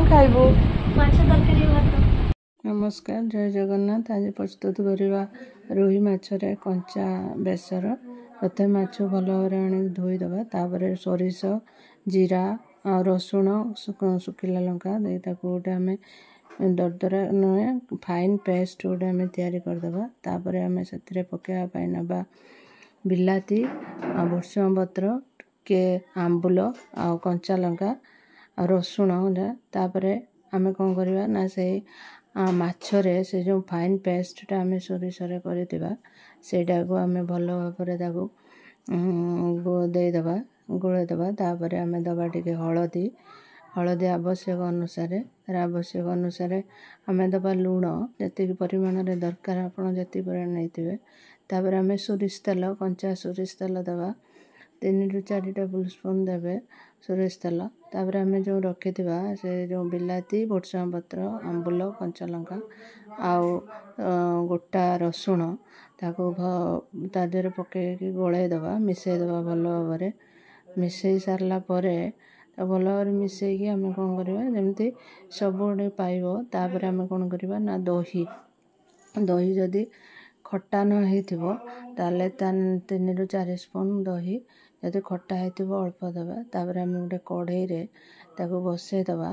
खाइबू माछ तरकारी भात। नमस्कार, जय जगन्नाथ। आज प्रस्तुत करवा रोही माछरे कंचा बेसर। प्रथम माछ भल भाव आनी धोईदे, तापर सोरिष जीरा रसुण शुखिला लंका गोटे आम दरदरा नुहे फाइन पेस्ट गोटे आम तैयारी करदे। तापर आम से पकड़ा नवा बिलाती भुर्सुंग पत्र के आंबुल आ कंचा लंका रसुण तापर आम कौन करवा ना से माछरे से जो फाइन पेस्टा आम सोरिषरे करथिबा सेटा को आम भल भाव देदेबा गोलैदेबा। तापर आम दबा टिके हलदी आवश्यक अनुसार आम दबा लुण जी परिमाण दरकार आपड़ जी परिमाण नहीं। तापर आम सोरिष तेल कंचा सोरिष तेल दबा 3 ରୁ 4 टेबल स्पून देवे सोरिष तेल। तापर आम जो रखि से जो बिलाती भुर्सुंग पत्र आंबुल कंचा लंका आउ गोटा रसुण ताको तादेह पकईकी गोलैदेबा मिसईदेबा भल भाव मिसई सारा पर भल भाव मिसईकी आम कौन करवा जमी सब पाइब। तापर आम कौन करवा ना दही जदि खट्टा न हो ताले 3 ରୁ 4 स्पून दही जदि खट्टा हो अल्प देवा। तापर आम गोटे कढ़ई रे ताको बसईदेबा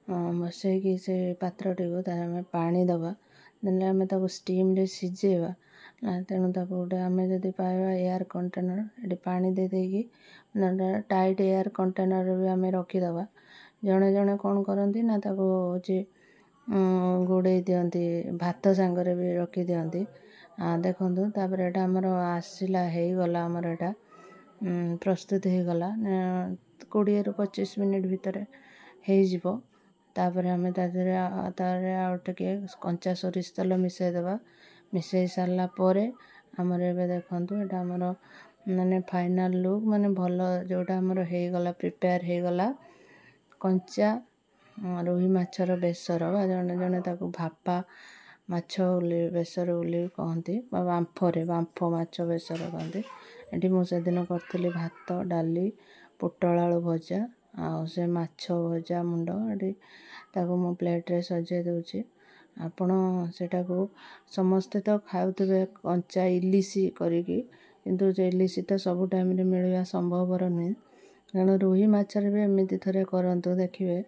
बसईकी से पात्रटी को आम पानी दबा देने आम स्टीम रे सिझेबा तेणु गोटे आम जदि पाइबा एयर कंटेनर ये पानी देदेकी टाइट एयर कंटेनर भी आम रखीदे। जड़े जड़े कौन करती ना गोड़े दिंती भात सांगरे भी रखी दिंती देखूँ। तापर एटा आमर आसला गला आमर एटा प्रस्तुत हो गला 20 ରୁ 25 मिनिट भितर हो। तापर आम टे कंचा सोरिष तेल मिसईदेबा मिसई सारा पर आमर ए देखूँ एटा आमर माने फाइनाल लुक माने भल जोटा आमर हो गला प्रिपेयर हो गला कंचा रोही माछर बेसर जड़े जड़े भापा माछ बेसर बोली कहती बांफ माछ बेसर कहती। ये मुझे दिन करी भात डाली पोटल आलू भजा से माछ भजा मुंड ये मु प्लेट्रे सजे दूची आपण सेटा को समस्ते तो खाऊे कंचा इलिशी करिकी किंतु इलिशी तो सब टाइम मिलवा संभवपर नुहे तेणु रोही माछर भी एमती थे करतु देखिए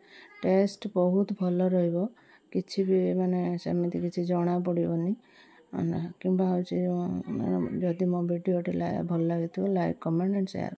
टेस्ट बहुत भल रही किसी भी माने सेमती किसी जना पड़ोनी कि जदि मो भिडियोटी भल लगे लाइक कमेंट एंड शेयर।